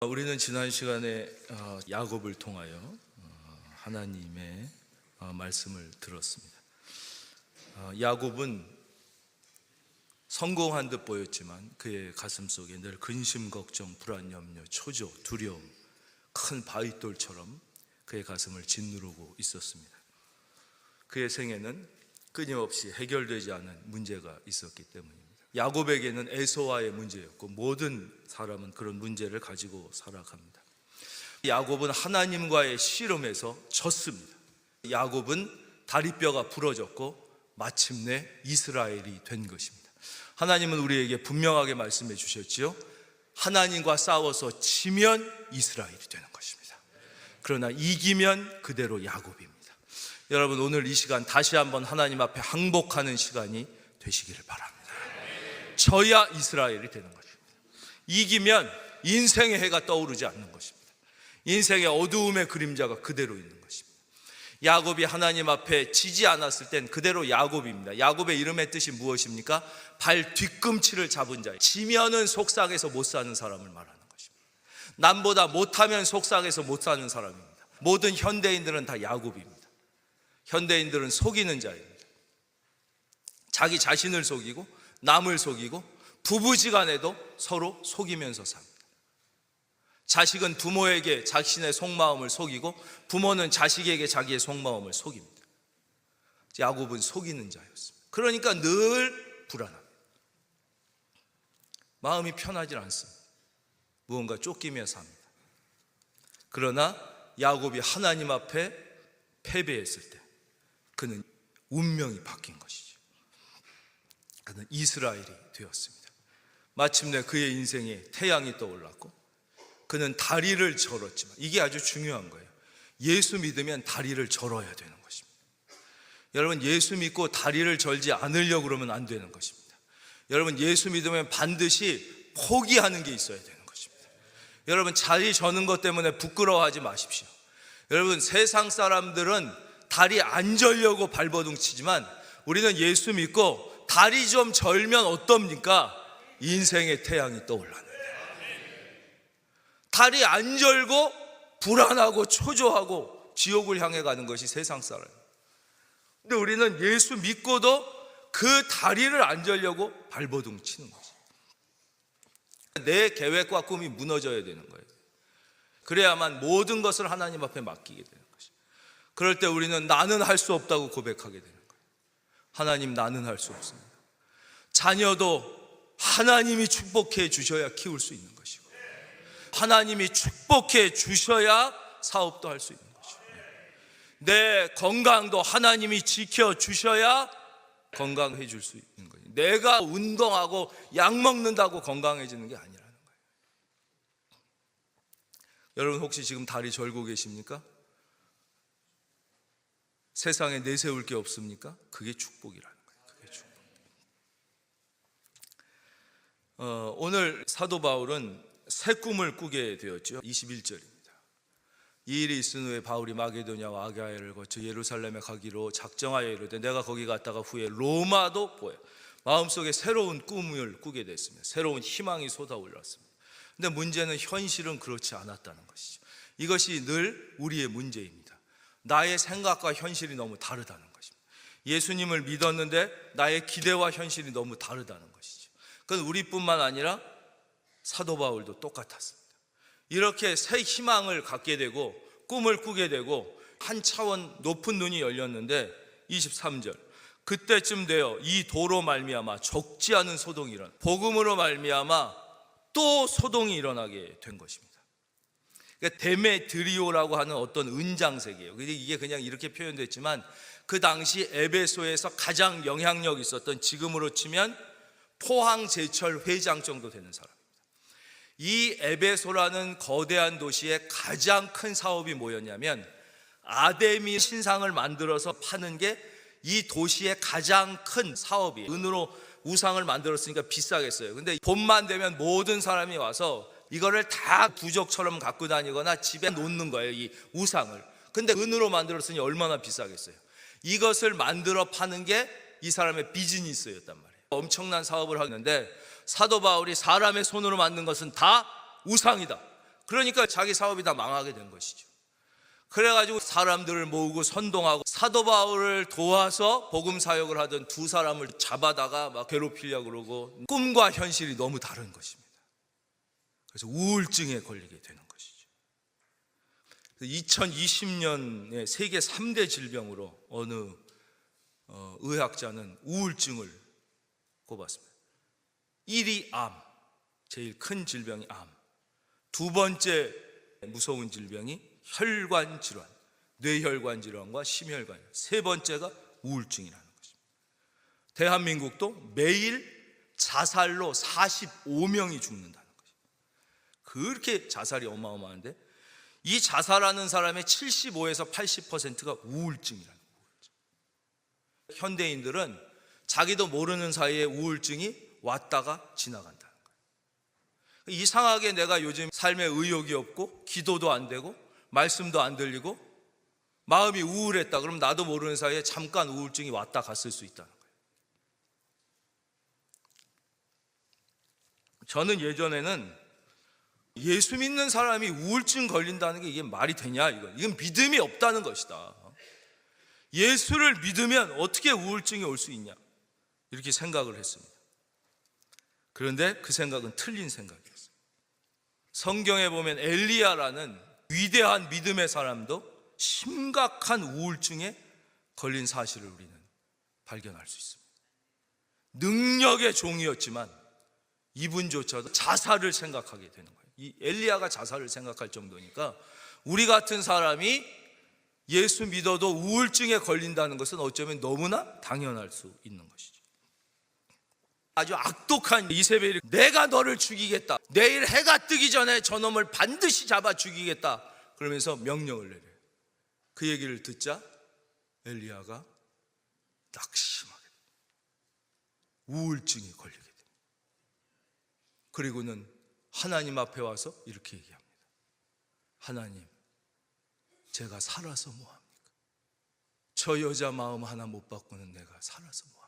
우리는 지난 시간에 야곱을 통하여 하나님의 말씀을 들었습니다. 야곱은 성공한 듯 보였지만 그의 가슴 속에 늘 근심, 걱정, 불안, 염려, 초조, 두려움, 큰 바위돌처럼 그의 가슴을 짓누르고 있었습니다. 그의 생애는 끊임없이 해결되지 않은 문제가 있었기 때문입니다. 야곱에게는 에서와의 문제였고 모든 사람은 그런 문제를 가지고 살아갑니다. 야곱은 하나님과의 씨름에서 졌습니다. 야곱은 다리뼈가 부러졌고 마침내 이스라엘이 된 것입니다. 하나님은 우리에게 분명하게 말씀해 주셨지요. 하나님과 싸워서 지면 이스라엘이 되는 것입니다. 그러나 이기면 그대로 야곱입니다. 여러분, 오늘 이 시간 다시 한번 하나님 앞에 항복하는 시간이 되시기를 바랍니다. 져야 이스라엘이 되는 것입니다. 이기면 인생의 해가 떠오르지 않는 것입니다. 인생의 어두움의 그림자가 그대로 있는 것입니다. 야곱이 하나님 앞에 지지 않았을 땐 그대로 야곱입니다. 야곱의 이름의 뜻이 무엇입니까? 발 뒤꿈치를 잡은 자. 지면은 속상해서 못 사는 사람을 말하는 것입니다. 남보다 못하면 속상해서 못 사는 사람입니다. 모든 현대인들은 다 야곱입니다. 현대인들은 속이는 자입니다. 자기 자신을 속이고 남을 속이고 부부지간에도 서로 속이면서 삽니다. 자식은 부모에게 자신의 속마음을 속이고 부모는 자식에게 자기의 속마음을 속입니다. 야곱은 속이는 자였습니다. 그러니까 늘 불안합니다. 마음이 편하지 않습니다. 무언가 쫓기며 삽니다. 그러나 야곱이 하나님 앞에 패배했을 때 그는 운명이 바뀐 것이죠. 그는 이스라엘이 되었습니다. 마침내 그의 인생에 태양이 떠올랐고 그는 다리를 절었지만, 이게 아주 중요한 거예요. 예수 믿으면 다리를 절어야 되는 것입니다. 여러분, 예수 믿고 다리를 절지 않으려고 그러면 안 되는 것입니다. 여러분, 예수 믿으면 반드시 포기하는 게 있어야 되는 것입니다. 여러분, 다리 저는 것 때문에 부끄러워하지 마십시오. 여러분, 세상 사람들은 다리 안 절려고 발버둥 치지만 우리는 예수 믿고 다리 좀 절면 어떻습니까? 인생의 태양이 떠올랐는데. 다리 안 절고 불안하고 초조하고 지옥을 향해 가는 것이 세상 사람. 근데 우리는 예수 믿고도 그 다리를 안 절려고 발버둥 치는 거지. 내 계획과 꿈이 무너져야 되는 거예요. 그래야만 모든 것을 하나님 앞에 맡기게 되는 것이. 그럴 때 우리는 나는 할 수 없다고 고백하게 되는 거예요. 하나님, 나는 할 수 없습니다. 자녀도 하나님이 축복해 주셔야 키울 수 있는 것이고, 하나님이 축복해 주셔야 사업도 할 수 있는 것이고, 내 건강도 하나님이 지켜 주셔야 건강해 줄 수 있는 거예요. 내가 운동하고 약 먹는다고 건강해지는 게 아니라는 거예요. 여러분, 혹시 지금 다리 절고 계십니까? 세상에 내세울 게 없습니까? 그게 축복이라는 거예요. 그게 축복. 오늘 사도 바울은 새 꿈을 꾸게 되었죠. 21절입니다. 이 일이 있은 후에 바울이 마게도냐와 아가야를 거쳐 예루살렘에 가기로 작정하여 이르되 내가 거기 갔다가 후에 로마도 보여 마음속에 새로운 꿈을 꾸게 됐습니다. 새로운 희망이 솟아올랐습니다. 근데 문제는 현실은 그렇지 않았다는 것이죠. 이것이 늘 우리의 문제입니다. 나의 생각과 현실이 너무 다르다는 것입니다. 예수님을 믿었는데 나의 기대와 현실이 너무 다르다는 것이죠. 그건 우리뿐만 아니라 사도 바울도 똑같았습니다. 이렇게 새 희망을 갖게 되고 꿈을 꾸게 되고 한 차원 높은 눈이 열렸는데 23절, 그때쯤 되어 이 도로 말미암아 적지 않은 소동이 일어나, 복음으로 말미암아 또 소동이 일어나게 된 것입니다. 그러니까 데메드리오라고 하는 어떤 은장색이에요. 이게 그냥 이렇게 표현됐지만 그 당시 에베소에서 가장 영향력 있었던, 지금으로 치면 포항제철 회장 정도 되는 사람입니다. 이 에베소라는 거대한 도시의 가장 큰 사업이 뭐였냐면 아데미 신상을 만들어서 파는 게 이 도시의 가장 큰 사업이에요. 은으로 우상을 만들었으니까 비싸겠어요. 근데 봄만 되면 모든 사람이 와서 이거를 다 부적처럼 갖고 다니거나 집에 놓는 거예요, 이 우상을. 근데 은으로 만들었으니 얼마나 비싸겠어요. 이것을 만들어 파는 게 이 사람의 비즈니스였단 말이에요. 엄청난 사업을 하는데 사도 바울이 사람의 손으로 만든 것은 다 우상이다. 그러니까 자기 사업이 다 망하게 된 것이죠. 그래가지고 사람들을 모으고 선동하고 사도 바울을 도와서 복음 사역을 하던 두 사람을 잡아다가 막 괴롭히려고 그러고, 꿈과 현실이 너무 다른 것입니다. 그래서 우울증에 걸리게 되는 것이죠. 2020년에 세계 3대 질병으로 어느 의학자는 우울증을 꼽았습니다. 1위 암, 제일 큰 질병이 암. 두 번째 무서운 질병이 혈관 질환, 뇌혈관 질환과 심혈관. 세 번째가 우울증이라는 것입니다. 대한민국도 매일 자살로 45명이 죽는다는 것입니다. 그렇게 자살이 어마어마한데, 이 자살하는 사람의 75에서 80%가 우울증이라는 거예요. 현대인들은 자기도 모르는 사이에 우울증이 왔다가 지나간다는 거예요. 이상하게 내가 요즘 삶에 의욕이 없고 기도도 안 되고 말씀도 안 들리고 마음이 우울했다 그러면 나도 모르는 사이에 잠깐 우울증이 왔다 갔을 수 있다는 거예요. 저는 예전에는 예수 믿는 사람이 우울증 걸린다는 게 이게 말이 되냐, 이건 믿음이 없다는 것이다. 예수를 믿으면 어떻게 우울증이 올 수 있냐, 이렇게 생각을 했습니다. 그런데 그 생각은 틀린 생각이었어요. 성경에 보면 엘리야라는 위대한 믿음의 사람도 심각한 우울증에 걸린 사실을 우리는 발견할 수 있습니다. 능력의 종이었지만 이분조차도 자살을 생각하게 되는 거예요. 이 엘리야가 자살을 생각할 정도니까 우리 같은 사람이 예수 믿어도 우울증에 걸린다는 것은 어쩌면 너무나 당연할 수 있는 것이죠. 아주 악독한 이세벨이 내가 너를 죽이겠다, 내일 해가 뜨기 전에 저놈을 반드시 잡아 죽이겠다 그러면서 명령을 내려요. 그 얘기를 듣자 엘리야가 낙심하게 됩니다. 우울증이 걸리게 됩니다. 그리고는 하나님 앞에 와서 이렇게 얘기합니다. 하나님, 제가 살아서 뭐합니까? 저 여자 마음 하나 못 바꾸는 내가 살아서 뭐합니까?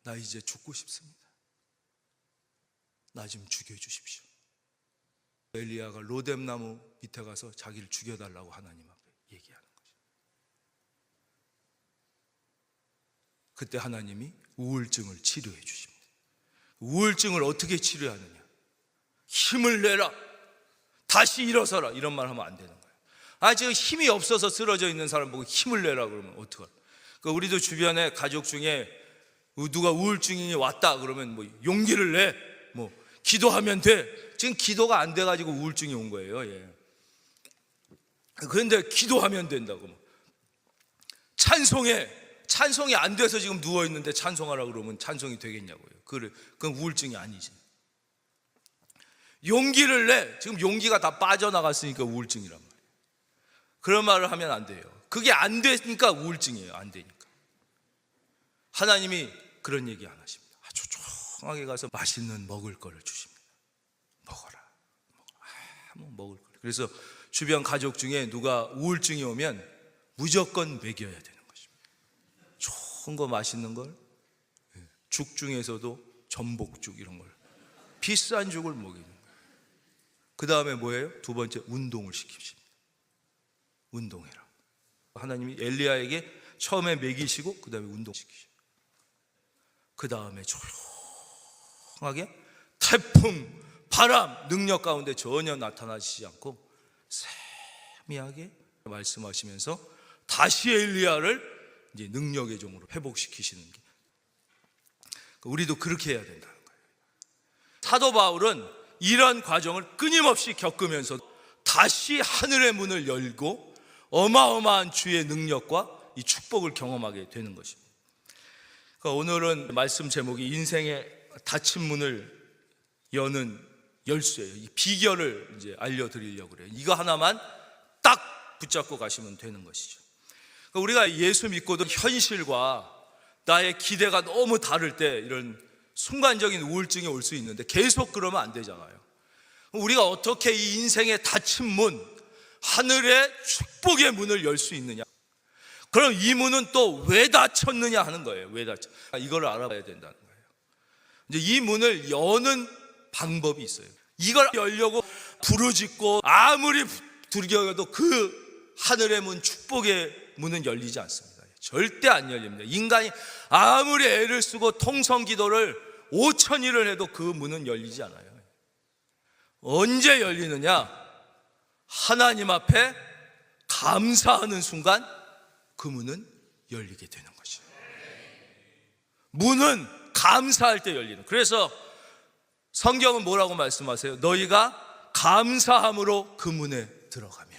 나 이제 죽고 싶습니다. 나 좀 죽여주십시오. 엘리야가 로뎀나무 밑에 가서 자기를 죽여달라고 하나님 앞에 얘기하는 거죠. 그때 하나님이 우울증을 치료해 주십니다. 우울증을 어떻게 치료하느냐? 힘을 내라, 다시 일어서라, 이런 말 하면 안 되는 거예요. 지금 힘이 없어서 쓰러져 있는 사람 보고 힘을 내라 그러면 어떡하나? 우리도 주변에 가족 중에 누가 우울증이 왔다 그러면 뭐 용기를 내, 뭐 기도하면 돼. 지금 기도가 안 돼가지고 우울증이 온 거예요. 예. 그런데 기도하면 된다고. 찬송이 안 돼서 지금 누워 있는데 찬송하라 그러면 찬송이 되겠냐고요. 그건 우울증이 아니지. 용기를 내. 지금 용기가 다 빠져나갔으니까 우울증이란 말이에요. 그런 말을 하면 안 돼요. 그게 안 되니까 우울증이에요. 안 되니까. 하나님이 그런 얘기 안 하십니다. 아주 조용하게 가서 맛있는 먹을 거를 주십니다. 먹어라. 먹을 거. 그래서 주변 가족 중에 누가 우울증이 오면 무조건 먹여야 되는 것입니다. 좋은 거, 맛있는 걸, 죽 중에서도 전복죽 이런 걸, 비싼 죽을 먹이는 거예요. 그 다음에 뭐예요? 두 번째, 운동을 시킵니다. 운동해라. 하나님이 엘리야에게 처음에 먹이시고 그 다음에 운동시키셔. 그 다음에 조용하게 태풍, 바람, 능력 가운데 전혀 나타나시지 않고 세미하게 말씀하시면서 다시 엘리야를 이제 능력의 종으로 회복시키시는 게, 우리도 그렇게 해야 된다는 거예요. 사도 바울은 이런 과정을 끊임없이 겪으면서 다시 하늘의 문을 열고 어마어마한 주의 능력과 이 축복을 경험하게 되는 것입니다. 오늘은 말씀 제목이 인생의 닫힌 문을 여는 열쇠예요. 이 비결을 이제 알려드리려고 그래요. 이거 하나만 딱 붙잡고 가시면 되는 것이죠. 우리가 예수 믿고도 현실과 나의 기대가 너무 다를 때 이런 순간적인 우울증이 올 수 있는데 계속 그러면 안 되잖아요. 우리가 어떻게 이 인생의 닫힌 문, 하늘의 축복의 문을 열 수 있느냐? 그럼 이 문은 또 왜 닫혔느냐 하는 거예요. 왜 닫혔? 이걸 알아봐야 된다는 거예요. 이제 이 문을 여는 방법이 있어요. 이걸 열려고 부르짖고 아무리 두려워도 그 하늘의 문, 축복의 문은 열리지 않습니다. 절대 안 열립니다. 인간이 아무리 애를 쓰고 통성기도를 5,000일을 해도 그 문은 열리지 않아요. 언제 열리느냐? 하나님 앞에 감사하는 순간 그 문은 열리게 되는 것이에요. 문은 감사할 때 열리는. 그래서 성경은 뭐라고 말씀하세요? 너희가 감사함으로 그 문에 들어가며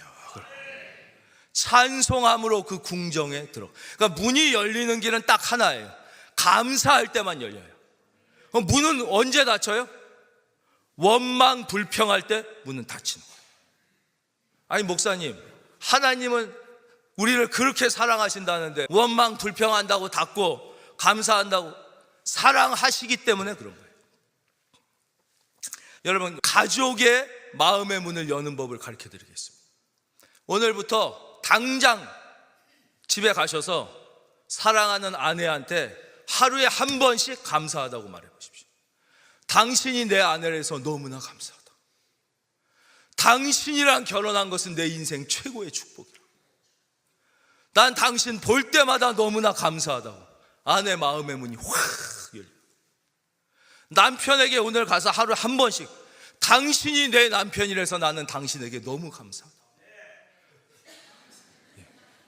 찬송함으로 그 궁정에 들어. 그러니까 문이 열리는 길은 딱 하나예요. 감사할 때만 열려요. 그럼 문은 언제 닫혀요? 원망 불평할 때 문은 닫히는 거예요. 아니 목사님, 하나님은 우리를 그렇게 사랑하신다는데 원망 불평한다고 닫고 감사한다고? 사랑하시기 때문에 그런 거예요. 여러분, 가족의 마음의 문을 여는 법을 가르쳐 드리겠습니다. 오늘부터 당장 집에 가셔서 사랑하는 아내한테 하루에 한 번씩 감사하다고 말해 보십시오. 당신이 내 아내라서 너무나 감사하다. 당신이랑 결혼한 것은 내 인생 최고의 축복이다. 난 당신 볼 때마다 너무나 감사하다고. 아내 마음의 문이 확 열려. 남편에게 오늘 가서 하루에 한 번씩 당신이 내 남편이라서 나는 당신에게 너무 감사하다.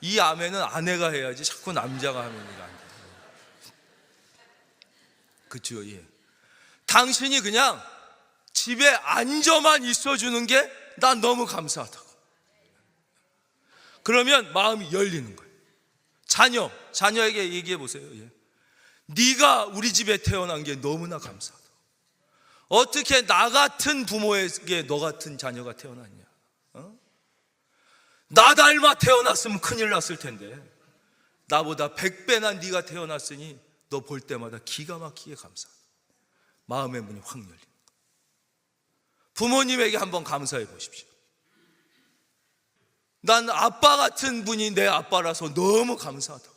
이 아멘은 아내가 해야지 자꾸 남자가 하면 안 돼요. 그렇죠? 예. 당신이 그냥 집에 앉아만 있어주는 게 난 너무 감사하다고. 그러면 마음이 열리는 거예요. 자녀에게 얘기해 보세요. 예. 네가 우리 집에 태어난 게 너무나 감사하다. 어떻게 나 같은 부모에게 너 같은 자녀가 태어났냐? 나 닮아 태어났으면 큰일 났을 텐데 나보다 100배나 네가 태어났으니 너 볼 때마다 기가 막히게 감사하다. 마음의 문이 확 열립니다. 부모님에게 한번 감사해 보십시오. 난 아빠 같은 분이 내 아빠라서 너무 감사하다고.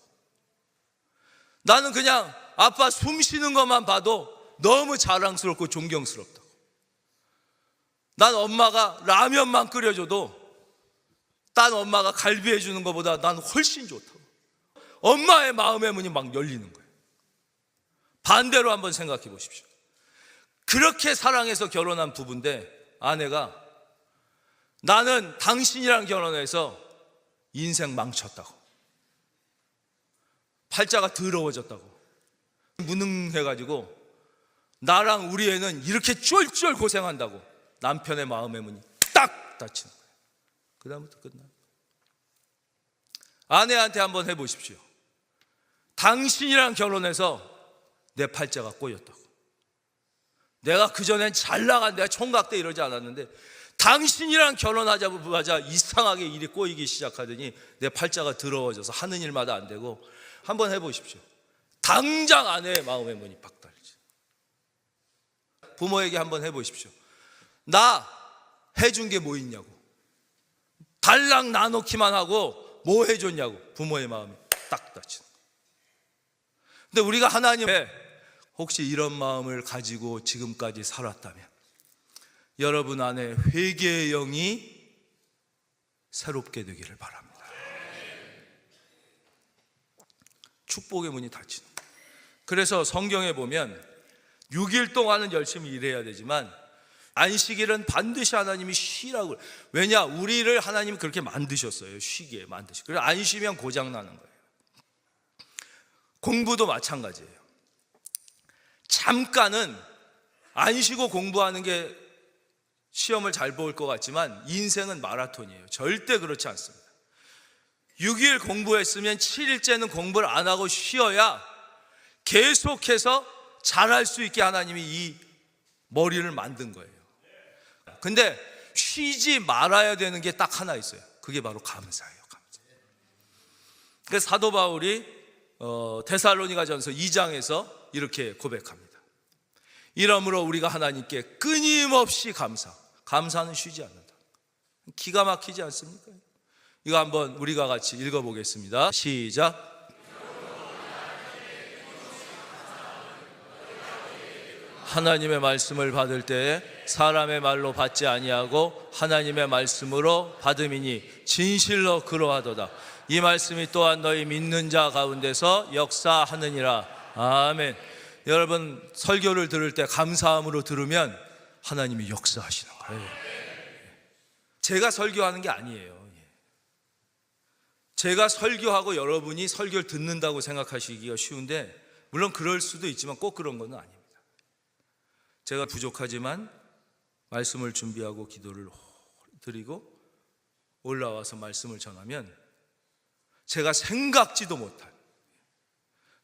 나는 그냥 아빠 숨 쉬는 것만 봐도 너무 자랑스럽고 존경스럽다고. 난 엄마가 라면만 끓여줘도 딴 엄마가 갈비 해주는 것보다 난 훨씬 좋다고. 엄마의 마음의 문이 막 열리는 거예요. 반대로 한번 생각해 보십시오. 그렇게 사랑해서 결혼한 부부인데 아내가 나는 당신이랑 결혼해서 인생 망쳤다고. 팔자가 더러워졌다고. 무능해가지고 나랑 우리 애는 이렇게 쫄쫄 고생한다고. 남편의 마음의 문이 딱 닫히는 거예요. 그 다음부터 끝나요. 아내한테 한번 해보십시오. 당신이랑 결혼해서 내 팔자가 꼬였다고. 내가 그전엔 잘 나간, 내가 총각때 이러지 않았는데 당신이랑 결혼하자마자 이상하게 일이 꼬이기 시작하더니 내 팔자가 더러워져서 하는 일마다 안 되고. 한번 해보십시오. 당장 아내의 마음의 문이 팍 닫히죠. 부모에게 한번 해보십시오. 나 해준 게 뭐 있냐고. 달랑 나놓기만 하고 뭐 해줬냐고. 부모의 마음이 딱 닫히는 거예요. 근데 우리가 하나님의 혹시 이런 마음을 가지고 지금까지 살았다면 여러분 안에 회개의 영이 새롭게 되기를 바랍니다. 축복의 문이 닫히는 거예요. 그래서 성경에 보면 6일 동안은 열심히 일해야 되지만 안식일은 반드시 하나님이 쉬라고. 왜냐? 우리를 하나님이 그렇게 만드셨어요. 쉬게 만드셨어요. 그래서 안 쉬면 고장나는 거예요. 공부도 마찬가지예요. 잠깐은 안 쉬고 공부하는 게 시험을 잘 볼 것 같지만 인생은 마라톤이에요. 절대 그렇지 않습니다. 6일 공부했으면 7일째는 공부를 안 하고 쉬어야 계속해서 잘할 수 있게 하나님이 이 머리를 만든 거예요. 근데 쉬지 말아야 되는 게 딱 하나 있어요. 그게 바로 감사예요. 감사. 그래서 사도 바울이 데살로니가전서 2장에서 이렇게 고백합니다. 이러므로 우리가 하나님께 끊임없이 감사는 쉬지 않는다. 기가 막히지 않습니까? 이거 한번 우리가 같이 읽어보겠습니다. 시작. 하나님의 말씀을 받을 때에 사람의 말로 받지 아니하고 하나님의 말씀으로 받음이니 진실로 그러하도다. 이 말씀이 또한 너희 믿는 자 가운데서 역사하느니라. 아멘. 여러분, 설교를 들을 때 감사함으로 들으면 하나님이 역사하시는 거예요. 제가 설교하는 게 아니에요. 제가 설교하고 여러분이 설교를 듣는다고 생각하시기가 쉬운데, 물론 그럴 수도 있지만 꼭 그런 건 아닙니다. 제가 부족하지만 말씀을 준비하고 기도를 드리고 올라와서 말씀을 전하면 제가 생각지도 못할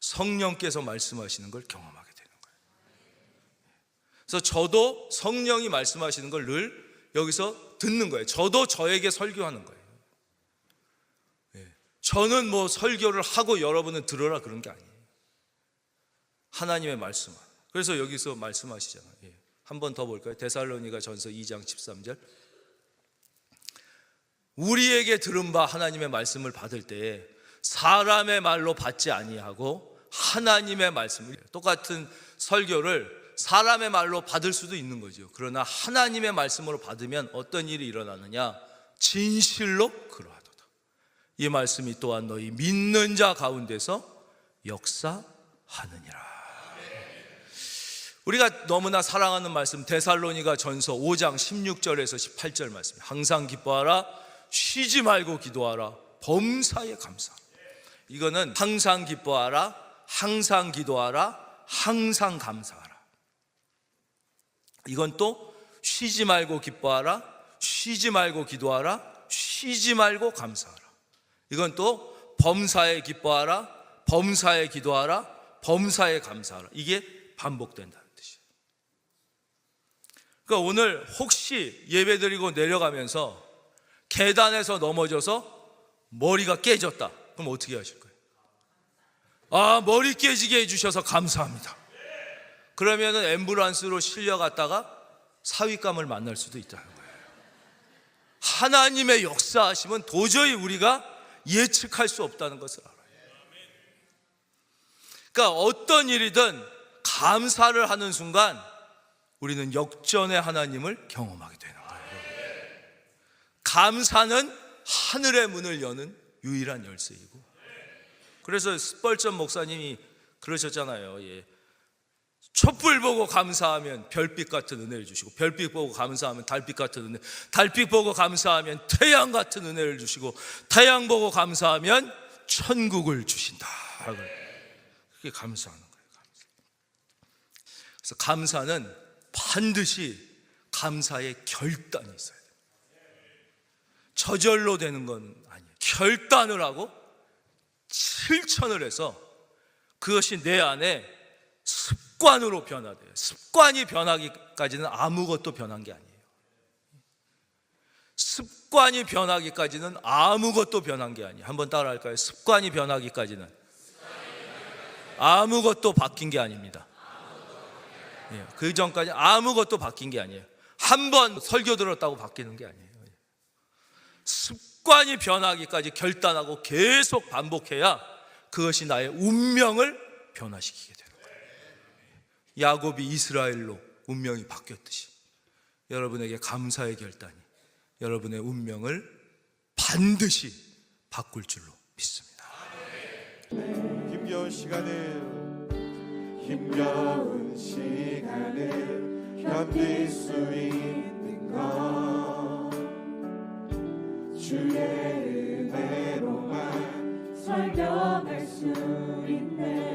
성령께서 말씀하시는 걸 경험하게 되는 거예요. 그래서 저도 성령이 말씀하시는 걸 늘 여기서 듣는 거예요. 저도 저에게 설교하는 거예요. 저는 뭐 설교를 하고 여러분은 들으라 그런 게 아니에요. 하나님의 말씀. 그래서 여기서 말씀하시잖아요. 한 번 더 볼까요? 데살로니가 전서 2장 13절. 우리에게 들은 바 하나님의 말씀을 받을 때에 사람의 말로 받지 아니하고 하나님의 말씀. 똑같은 설교를 사람의 말로 받을 수도 있는 거죠. 그러나 하나님의 말씀으로 받으면 어떤 일이 일어나느냐? 진실로 그러하도다. 이 말씀이 또한 너희 믿는 자 가운데서 역사하느니라. 우리가 너무나 사랑하는 말씀, 데살로니가 전서 5장 16절에서 18절 말씀. 항상 기뻐하라, 쉬지 말고 기도하라, 범사에 감사하라. 이거는 항상 기뻐하라, 항상 기도하라, 항상 감사하라. 이건 또 쉬지 말고 기뻐하라, 쉬지 말고 기도하라, 쉬지 말고 감사하라. 이건 또 범사에 기뻐하라, 범사에 기도하라, 범사에 감사하라. 이게 반복된다는 뜻이에요. 그러니까 오늘 혹시 예배드리고 내려가면서 계단에서 넘어져서 머리가 깨졌다. 그럼 어떻게 하실 거예요? 아, 머리 깨지게 해주셔서 감사합니다. 그러면은 앰뷸런스로 실려갔다가 사윗감을 만날 수도 있다는 거예요. 하나님의 역사하심은 도저히 우리가 예측할 수 없다는 것을 알아요. 그러니까 어떤 일이든 감사를 하는 순간 우리는 역전의 하나님을 경험하게 되는 거예요. 감사는 하늘의 문을 여는 유일한 열쇠이고, 그래서 스펄전 목사님이 그러셨잖아요. 촛불 보고 감사하면 별빛 같은 은혜를 주시고, 별빛 보고 감사하면 달빛 같은 은혜, 달빛 보고 감사하면 태양 같은 은혜를 주시고, 태양 보고 감사하면 천국을 주신다. 그게 감사하는 거예요. 그래서 감사는 반드시 감사의 결단이 있어야 돼요. 저절로 되는 건 아니에요. 결단을 하고 실천을 해서 그것이 내 안에 습관으로 변화돼요. 습관이 변하기까지는 아무것도 변한 게 아니에요. 습관이 변하기까지는 아무것도 변한 게 아니에요. 한번 따라 할까요? 습관이 변하기까지는 아무것도 바뀐 게 아닙니다. 그 전까지 아무것도 바뀐 게 아니에요. 한 번 설교 들었다고 바뀌는 게 아니에요. 습관이 변하기까지 결단하고 계속 반복해야 그것이 나의 운명을 변화시키게 되는 거예요. 야곱이 이스라엘로 운명이 바뀌었듯이 여러분에게 감사의 결단이 여러분의 운명을 반드시 바꿀 줄로 믿습니다. 힘겨운 시간을 견딜 수 있는 것 주의 은혜로만 설명할 수 있네.